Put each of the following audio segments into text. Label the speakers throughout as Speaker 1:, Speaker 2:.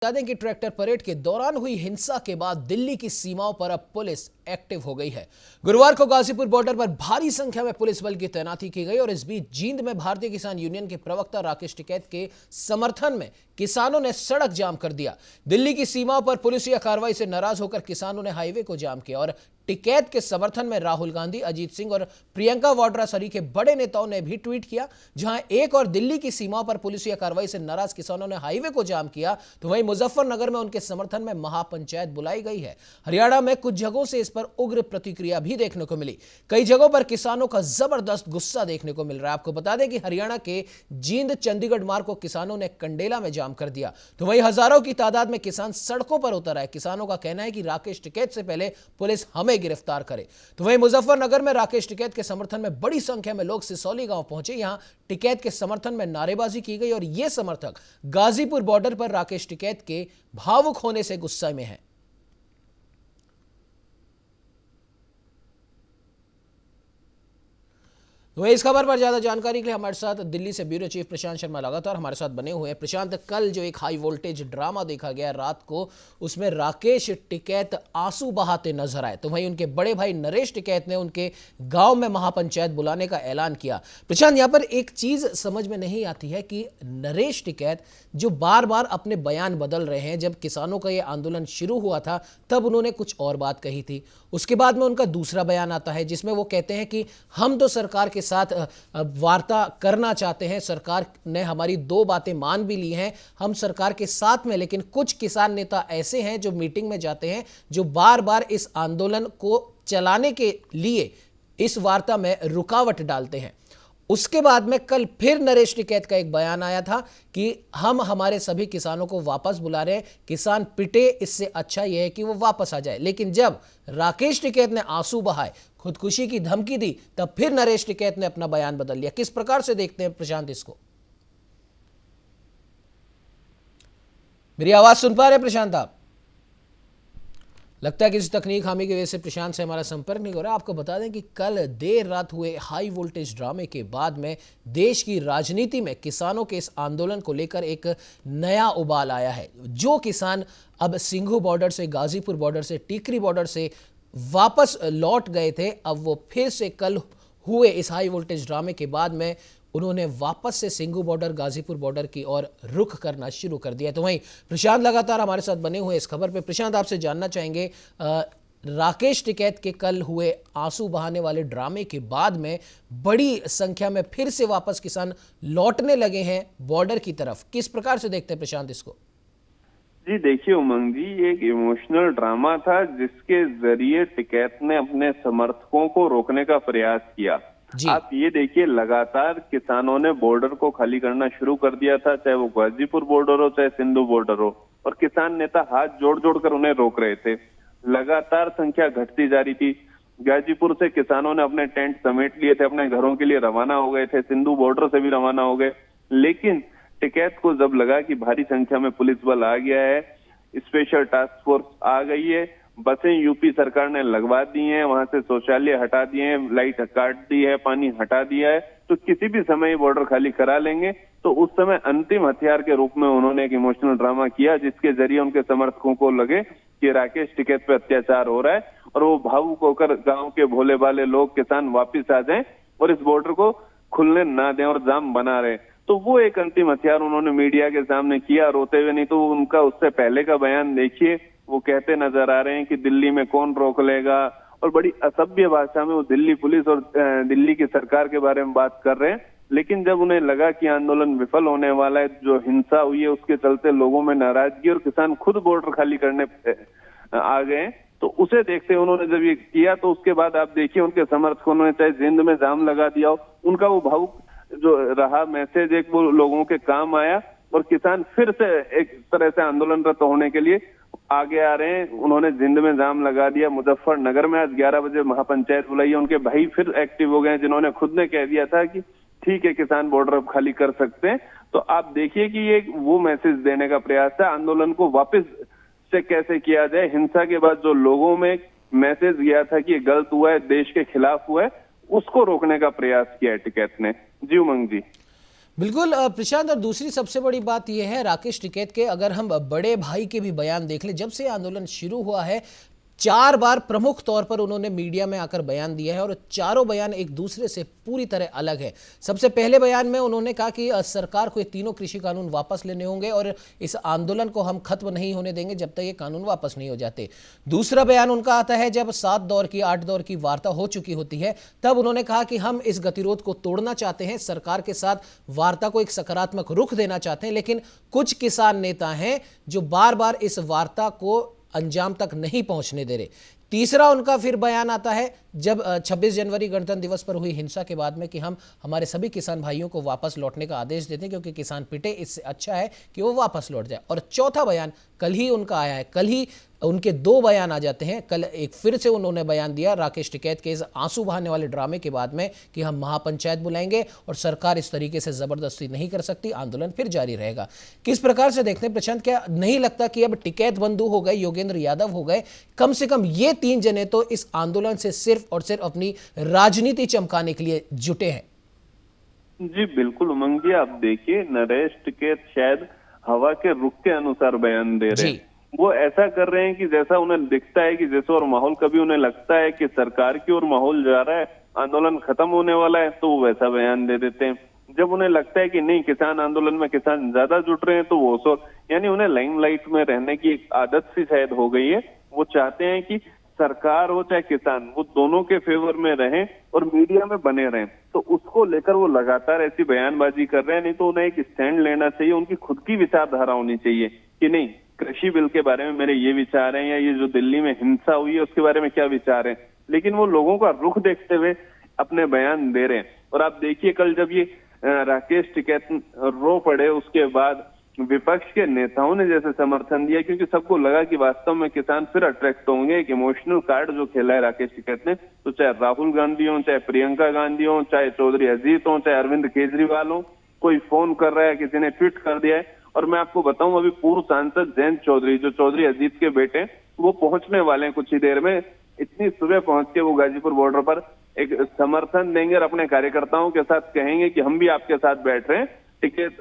Speaker 1: बता दें कि ट्रैक्टर परेड के दौरान हुई हिंसा के बाद दिल्ली की सीमाओं पर अब पुलिस एक्टिव हो गई है। गुरुवार को गाजीपुर बॉर्डर पर भारी संख्या में पुलिस बल की तैनाती की गई और इस बीच जींद में भारतीय किसान यूनियन के प्रवक्ता राकेश टिकैत के समर्थन में किसानों ने सड़क जाम कर दिया। दिल्ली की सीमाओं पर पुलिस की कार्रवाई से नाराज होकर किसानों ने हाईवे को जाम किया और टिकैत के समर्थन में राहुल गांधी, अजीत सिंह और प्रियंका वाड्रा सरीखे बड़े नेताओं ने भी ट्वीट किया। जहां एक और दिल्ली की सीमाओं पर पुलिस की कार्रवाई से नाराज किसानों ने हाईवे को जाम किया, तो वहीं मुजफ्फरनगर में उनके समर्थन में महापंचायत बुलाई गई है। हरियाणा में कुछ जगहों से इस पर उग्र प्रतिक्रिया भी देखने को मिली। कई जगहों पर किसानों का जबरदस्त गुस्सा देखने को मिल रहा है। आपको बता दें कि हरियाणा के जींद चंडीगढ़ मार्ग को किसानों ने कंडेला में जाम कर दिया, तो वहीं हजारों की तादाद में किसान सड़कों पर उतर आए। किसानों का कहना है कि राकेश टिकैत से पहले पुलिस हमें गिरफ्तार करे। तो वहीं मुजफ्फरनगर में राकेश टिकैत के समर्थन में बड़ी संख्या में लोग सिसौली गांव पहुंचे। यहां टिकैत के समर्थन में नारेबाजी की गई और ये समर्थक गाजीपुर बॉर्डर पर राकेश टिकैत के भावुक होने से गुस्से में हैं। तो इस खबर पर ज्यादा जानकारी के लिए हमारे साथ दिल्ली से ब्यूरो चीफ प्रशांत शर्मा लगातार हमारे साथ बने हुए हैं। प्रशांत, कल जो एक हाई वोल्टेज ड्रामा देखा गया रात को, उसमें राकेश टिकैत आंसू बहाते नजर आए, तो वहीं उनके बड़े भाई नरेश टिकैत ने उनके गांव में महापंचायत बुलाने का ऐलान किया। प्रशांत, यहां पर एक चीज समझ में नहीं आती है कि नरेश टिकैत जो बार बार अपने बयान बदल रहे हैं, जब किसानों का यह आंदोलन शुरू हुआ था तब उन्होंने कुछ और बात कही थी, उसके बाद में उनका दूसरा बयान आता है जिसमें वो कहते हैं कि हम तो सरकार के साथ वार्ता करना चाहते हैं, सरकार ने हमारी दो बातें मान भी ली हैं, हम सरकार के साथ में, लेकिन कुछ किसान नेता ऐसे हैं जो मीटिंग में जाते हैं, जो बार बार इस आंदोलन को चलाने के लिए इस वार्ता में रुकावट डालते हैं। उसके बाद में कल फिर नरेश टिकैत का एक बयान आया था कि हम हमारे सभी किसानों को वापस बुला रहे हैं, किसान पिटे, इससे अच्छा यह है कि वो वापस आ जाए। लेकिन जब राकेश टिकैत ने आंसू बहाए, खुदकुशी की धमकी दी, तब फिर नरेश टिकैत ने अपना बयान बदल लिया। किस प्रकार से देखते हैं प्रशांत इसको? मेरी आवाज सुन पा रहे हैं प्रशांत आप? लगता है कि किसी तकनीक खामी की वजह से प्रशांत से हमारा संपर्क नहीं हो रहा। आपको बता दें कि कल देर रात हुए हाई वोल्टेज ड्रामे के बाद में देश की राजनीति में किसानों के इस आंदोलन को लेकर एक नया उबाल आया है। जो किसान अब सिंघू बॉर्डर से, गाजीपुर बॉर्डर से, टीकरी बॉर्डर से वापस लौट गए थे, अब वो फिर से कल हुए इस हाई वोल्टेज ड्रामे के बाद में उन्होंने वापस से सिंघू बॉर्डर, गाजीपुर बॉर्डर की ओर रुख करना शुरू कर दिया। तो वहीं प्रशांत लगातार हमारे साथ बने हुए इस खबर पे। प्रशांत, आपसे जानना चाहेंगे, राकेश टिकैत के कल हुए आंसू बहाने वाले ड्रामे के बाद में बड़ी संख्या में फिर से वापस किसान लौटने लगे हैं बॉर्डर की तरफ। किस प्रकार से देखते हैं प्रशांत इसको?
Speaker 2: जी देखिए उमंग जी, ये एक इमोशनल ड्रामा था जिसके जरिए टिकैत ने अपने समर्थकों को रोकने का प्रयास किया। आप ये देखिए, लगातार किसानों ने बॉर्डर को खाली करना शुरू कर दिया था, चाहे वो गाजीपुर बॉर्डर हो चाहे सिंधु बॉर्डर हो, और किसान नेता हाथ जोड़ जोड़ कर उन्हें रोक रहे थे। लगातार संख्या घटती जा रही थी। गाजीपुर से किसानों ने अपने टेंट समेट लिए थे, अपने घरों के लिए रवाना हो गए थे, सिंधु बॉर्डर से भी रवाना हो गए। लेकिन टिकैत को जब लगा कि भारी संख्या में पुलिस बल आ गया है, स्पेशल टास्क फोर्स आ गई है, बसें यूपी सरकार ने लगवा दी हैं, वहां से शौचालय हटा दिए हैं, लाइट काट दी है, पानी हटा दिया है, तो किसी भी समय बॉर्डर खाली करा लेंगे। तो उस समय अंतिम हथियार के रूप में उन्होंने एक इमोशनल ड्रामा किया जिसके जरिए उनके समर्थकों को लगे कि राकेश टिकैत पे अत्याचार हो रहा है और वो भावुक होकर गांव के भोले भाले लोग, किसान वापिस आ जाएं और इस बॉर्डर को खुलने ना दें और जाम बना रहे। तो वो एक अंतिम हथियार उन्होंने मीडिया के सामने किया, रोते हुए। नहीं तो उनका उससे पहले का बयान देखिए, वो कहते नजर आ रहे हैं कि दिल्ली में कौन रोक लेगा, और बड़ी असभ्य भाषा में वो दिल्ली पुलिस और दिल्ली की सरकार के बारे में बात कर रहे हैं। लेकिन जब उन्हें लगा कि आंदोलन विफल होने वाला है, जो हिंसा हुई है उसके चलते लोगों में नाराजगी और किसान खुद बॉर्डर खाली करने आ गए, तो उसे देखते उन्होंने जब ये किया, तो उसके बाद आप देखिए उनके समर्थकों ने चाहे जिंद में जाम लगा दिया हो, उनका वो भावुक जो रहा मैसेज एक वो लोगों के काम आया और किसान फिर से एक तरह से आंदोलनरत होने के लिए आगे आ रहे हैं। उन्होंने जिंद में जाम लगा दिया। मुजफ्फरनगर में आज 11 बजे महापंचायत बुलाई है। उनके भाई फिर एक्टिव हो गए हैं, जिन्होंने खुद ने कह दिया था कि ठीक है, किसान बॉर्डर अब खाली कर सकते हैं। तो आप देखिए कि ये वो मैसेज देने का प्रयास है, आंदोलन को वापस से कैसे किया जाए। हिंसा के बाद जो लोगों में मैसेज गया था कि ये गलत हुआ है, देश के खिलाफ हुआ है, उसको रोकने का प्रयास किया है टिकैत ने। जी उमंग जी।
Speaker 1: बिल्कुल प्रशांत, और दूसरी सबसे बड़ी बात यह है राकेश टिकैत के, अगर हम बड़े भाई के भी बयान देख लें, जब से आंदोलन शुरू हुआ है 4 बार प्रमुख तौर पर उन्होंने मीडिया में आकर बयान दिया है और चारों बयान एक दूसरे से पूरी तरह अलग है। सबसे पहले बयान में उन्होंने कहा कि सरकार को ये तीनों कृषि कानून वापस लेने होंगे और इस आंदोलन को हम खत्म नहीं होने देंगे जब तक ये कानून वापस नहीं हो जाते। दूसरा बयान उनका आता है जब 7 दौर की 8 दौर की वार्ता हो चुकी होती है, तब उन्होंने कहा कि हम इस गतिरोध को तोड़ना चाहते हैं, सरकार के साथ वार्ता को एक सकारात्मक रुख देना चाहते हैं, लेकिन कुछ किसान नेता हैं जो बार बार इस वार्ता को अंजाम तक नहीं पहुंचने दे रहे। तीसरा उनका फिर बयान आता है जब 26 जनवरी गणतंत्र दिवस पर हुई हिंसा के बाद में कि हम हमारे सभी किसान भाइयों को वापस लौटने का आदेश देते हैं क्योंकि किसान पिटे, इससे अच्छा है कि वो वापस लौट जाए। और चौथा बयान कल ही उनका आया है, कल ही उनके 2 बयान आ जाते हैं। कल एक फिर से उन्होंने बयान दिया राकेश टिकैत के इस आंसू बहाने वाले ड्रामे के बाद में कि हम महापंचायत बुलाएंगे और सरकार इस तरीके से जबरदस्ती नहीं कर सकती, आंदोलन फिर जारी रहेगा। किस प्रकार से देखते हैं प्रशांत, क्या नहीं लगता कि अब टिकैत बंधु हो गए, योगेंद्र यादव हो गए, कम से कम ये 3 जने तो इस आंदोलन से सिर्फ और सिर्फ अपनी राजनीति चमकाने के लिए जुटे हैं?
Speaker 2: जी बिल्कुल उमंग जी, आप देखिए नरेश टिकैत शायद हवा के रुख के अनुसार बयान दे रहे हैं। वो ऐसा कर रहे हैं कि जैसा उन्हें दिखता है कि जैसे और माहौल, कभी उन्हें लगता है कि सरकार की ओर माहौल जा रहा है, आंदोलन खत्म होने वाला है, तो वो वैसा बयान दे देते हैं। जब उन्हें लगता है कि नहीं किसान आंदोलन में किसान ज्यादा जुट रहे हैं, तो वो सो यानी उन्हें लाइमलाइट में रहने की एक आदत सी शायद हो गई है। वो चाहते हैं कि सरकार हो चाहे किसान, वो दोनों के फेवर में रहें और मीडिया में बने रहें। तो उसको लेकर वो लगातार ऐसी बयानबाजी कर रहे हैं। नहीं तो उन्हें एक स्टैंड लेना चाहिए, उनकी खुद की विचारधारा होनी चाहिए कि नहीं कृषि बिल के बारे में मेरे ये विचार हैं, या ये जो दिल्ली में हिंसा हुई है उसके बारे में क्या विचार है। लेकिन वो लोगों का रुख देखते हुए अपने बयान दे रहे हैं। और आप देखिए कल जब ये राकेश टिकैत रो पड़े, उसके बाद विपक्ष के नेताओं ने जैसे समर्थन दिया, क्योंकि सबको लगा कि वास्तव में किसान फिर अट्रैक्ट होंगे। एक इमोशनल कार्ड जो खेला है राकेश टिकैत ने, तो चाहे राहुल गांधी हो, चाहे प्रियंका गांधी हो, चाहे चौधरी अजीत हो, चाहे अरविंद केजरीवाल हो, कोई फोन कर रहा है, किसी ने ट्वीट कर दिया है। और मैं आपको बताऊं, अभी पूर्व सांसद जयंत चौधरी, जो चौधरी अजीत के बेटे, वो पहुंचने वाले हैं कुछ ही देर में। इतनी सुबह पहुंच के वो गाजीपुर बॉर्डर पर एक समर्थन देंगे और अपने कार्यकर्ताओं के साथ कहेंगे कि हम भी आपके साथ बैठ रहे हैं। टिकैत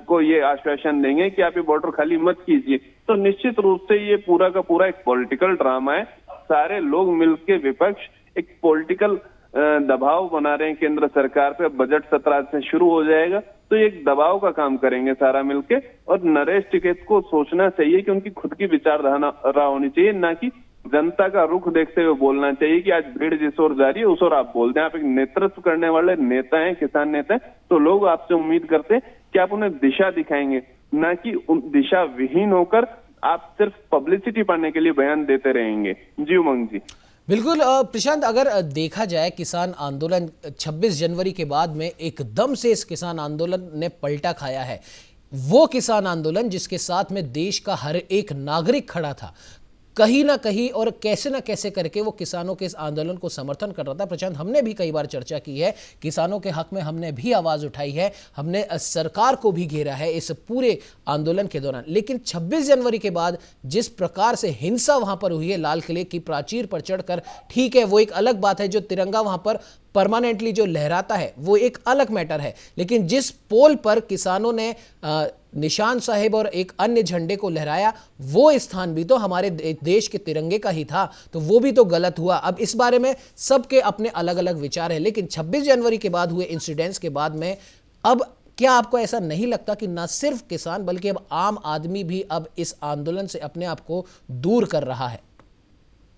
Speaker 2: को ये आश्वासन देंगे कि आप ये बॉर्डर खाली मत कीजिए। तो निश्चित रूप से ये पूरा का पूरा एक पॉलिटिकल ड्रामा है। सारे लोग मिलकर, विपक्ष एक पॉलिटिकल दबाव बना रहे हैं केंद्र सरकार पे। बजट सत्र से शुरू हो जाएगा तो एक दबाव का काम करेंगे सारा मिलके। और नरेश टिकैत को सोचना चाहिए कि उनकी खुद की विचारधारा होनी चाहिए, ना कि जनता का रुख देखते हुए बोलना चाहिए कि आज भीड़ जिस ओर जा रही है उस ओर आप बोलते हैं। आप एक नेतृत्व करने वाले नेता हैं, किसान नेता हैं, तो लोग आपसे उम्मीद करते हैं कि आप उन्हें दिशा दिखाएंगे, ना कि दिशा विहीन होकर आप सिर्फ पब्लिसिटी पाने के लिए बयान देते रहेंगे। जी उमंग जी
Speaker 1: बिल्कुल प्रशांत, अगर देखा जाए किसान आंदोलन 26 जनवरी के बाद में एकदम से इस किसान आंदोलन ने पलटा खाया है। वो किसान आंदोलन जिसके साथ में देश का हर एक नागरिक खड़ा था, कहीं ना कहीं और कैसे ना कैसे करके वो किसानों के इस आंदोलन को समर्थन कर रहा था। प्रशांत, हमने भी कई बार चर्चा की है, किसानों के हक में हमने भी आवाज उठाई है, हमने सरकार को भी घेरा है इस पूरे आंदोलन के दौरान। लेकिन 26 जनवरी के बाद जिस प्रकार से हिंसा वहां पर हुई है, लाल किले की प्राचीर पर चढ़कर, ठीक है वो एक अलग बात है, जो तिरंगा वहां पर परमानेंटली जो लहराता है वो एक अलग मैटर है, लेकिन जिस पोल पर किसानों ने निशान साहिब और एक अन्य झंडे को लहराया, वो स्थान भी तो हमारे देश के तिरंगे का ही था, तो वो भी तो गलत हुआ। अब इस बारे में सबके अपने अलग अलग विचार हैं, लेकिन 26 जनवरी के बाद हुए इंसिडेंट्स के बाद में अब क्या आपको ऐसा नहीं लगता कि न सिर्फ किसान बल्कि अब आम आदमी भी अब इस आंदोलन से अपने आप को दूर कर रहा है?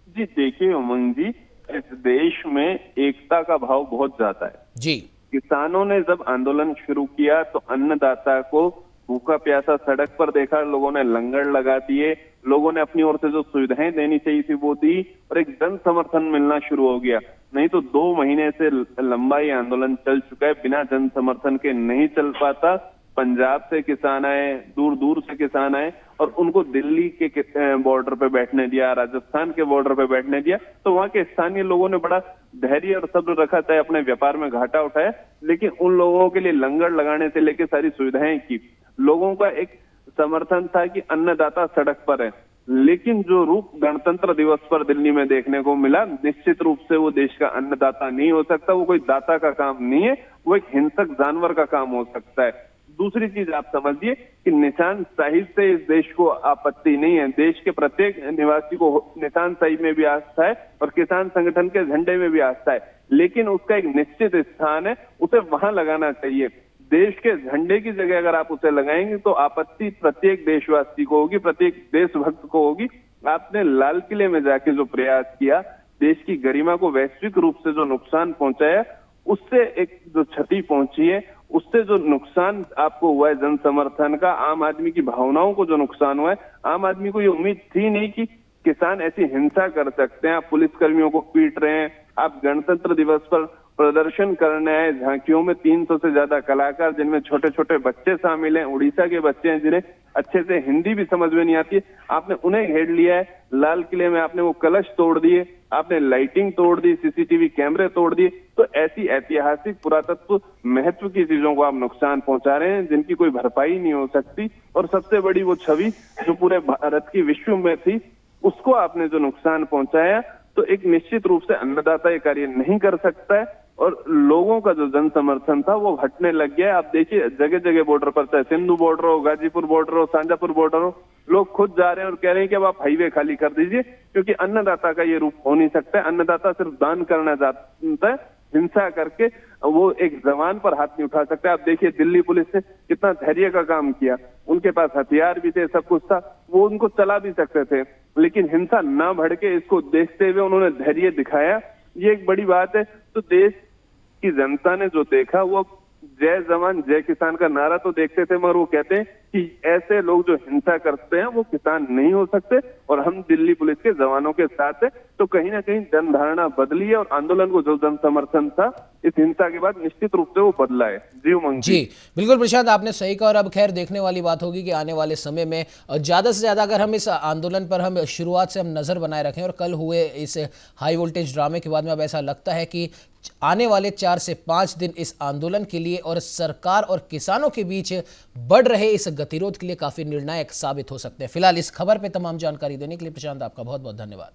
Speaker 2: जी देखिए उमंग जी, इस देश में एकता का भाव बहुत ज्यादा है
Speaker 1: जी।
Speaker 2: किसानों ने जब आंदोलन शुरू किया तो अन्नदाता को भूखा प्यासा सड़क पर देखा, लोगों ने लंगर लगा दिए, लोगों ने अपनी ओर से जो सुविधाएं देनी चाहिए थी वो दी और एक जन समर्थन मिलना शुरू हो गया। नहीं तो 2 महीने से लंबा ये आंदोलन चल चुका है, बिना जन समर्थन के नहीं चल पाता। पंजाब से किसान आए, दूर दूर से किसान आए और उनको दिल्ली के बॉर्डर पे बैठने दिया, राजस्थान के बॉर्डर पे बैठने दिया, तो वहां के स्थानीय लोगों ने बड़ा धैर्य और सब्र रखा, चाहे अपने व्यापार में घाटा उठाया, लेकिन उन लोगों के लिए लंगर लगाने से लेकर सारी सुविधाएं की। लोगों का एक समर्थन था कि अन्नदाता सड़क पर है। लेकिन जो रूप गणतंत्र दिवस पर दिल्ली में देखने को मिला, निश्चित रूप से वो देश का अन्नदाता नहीं हो सकता, वो कोई दाता का काम नहीं है, वो एक हिंसक जानवर का काम हो सकता है। दूसरी चीज आप समझिए कि निशानशाही से इस देश को आपत्ति नहीं है। देश के प्रत्येक निवासी को निशानशाही में भी आस्था है और किसान संगठन के झंडे में भी आस्था है, लेकिन उसका एक निश्चित स्थान है, उसे वहां लगाना चाहिए। देश के झंडे की जगह अगर आप उसे लगाएंगे तो आपत्ति प्रत्येक देशवासी को होगी, प्रत्येक देशभक्त को होगी। आपने लाल किले में जाके जो प्रयास किया, देश की गरिमा को वैश्विक रूप से जो नुकसान पहुंचाया, उससे एक जो क्षति पहुंची है, उससे जो नुकसान आपको हुआ है जन समर्थन का, आम आदमी की भावनाओं को जो नुकसान हुआ है, आम आदमी को ये उम्मीद थी नहीं कि किसान ऐसी हिंसा कर सकते हैं। आप पुलिसकर्मियों को पीट रहे हैं, आप गणतंत्र दिवस पर प्रदर्शन करने आए, झांकियों में 300 से ज्यादा कलाकार, जिनमें छोटे छोटे बच्चे शामिल हैं, उड़ीसा के बच्चे हैं जिन्हें अच्छे से हिंदी भी समझ में नहीं आती है, आपने उन्हें घेर लिया है। लाल किले में आपने वो कलश तोड़ दिए, आपने लाइटिंग तोड़ दी, सीसीटीवी कैमरे तोड़ दिए। तो ऐसी ऐतिहासिक पुरातत्व महत्व की चीजों को आप नुकसान पहुंचा रहे हैं जिनकी कोई भरपाई नहीं हो सकती। और सबसे बड़ी वो छवि जो पूरे भारत की विश्व में थी, उसको आपने जो नुकसान पहुंचाया, तो एक निश्चित रूप से अन्नदाता ये कार्य नहीं कर सकता है और लोगों का जो जन समर्थन था वो हटने लग गया है। आप देखिए जगह जगह बॉर्डर पर, चाहे सिंधु बॉर्डर हो, गाजीपुर बॉर्डर हो, शाजापुर बॉर्डर हो, लोग खुद जा रहे हैं और कह रहे हैं कि अब आप हाईवे खाली कर दीजिए, क्योंकि अन्नदाता का ये रूप हो नहीं सकता है। अन्नदाता सिर्फ दान करना चाहता है, हिंसा करके वो एक जवान पर हाथ नहीं उठा सकता। आप देखिए दिल्ली पुलिस ने कितना धैर्य का काम किया, उनके पास हथियार भी थे, सब कुछ था, वो उनको चला भी सकते थे, लेकिन हिंसा ना भड़के इसको देखते हुए उन्होंने धैर्य दिखाया। ये एक बड़ी बात है। तो देश की जनता ने जो देखा, वो जय जवान जय किसान का नारा तो देखते थे, मगर वो कहते हैं कि ऐसे लोग जो हिंसा करते हैं वो किसान नहीं हो सकते और हम दिल्ली पुलिस के जवानों के साथ है। तो कहीं ना कहीं जनधारणा बदली है और आंदोलन को जो जन समर्थन था इस हिंसा के बाद निश्चित रूप से वो बदला है। जी उमंग
Speaker 1: जी बिल्कुल प्रशांत, आपने सही कहा। और अब खैर देखने वाली बात होगी कि आने वाले समय में ज़्यादा से ज़्यादा अगर हम इस आंदोलन पर हम शुरुआत से हम नज़र बनाए रखें और कल हुए इस हाई वोल्टेज ड्रामे के बाद में अब ऐसा लगता है कि आने वाले 4 से 5 दिन इस आंदोलन के लिए और सरकार और किसानों के बीच बढ़ रहे इस गतिरोध के लिए काफ़ी निर्णायक साबित हो सकते हैं। फिलहाल इस खबर पर तमाम जानकारी देने के लिए प्रशांत आपका बहुत बहुत धन्यवाद।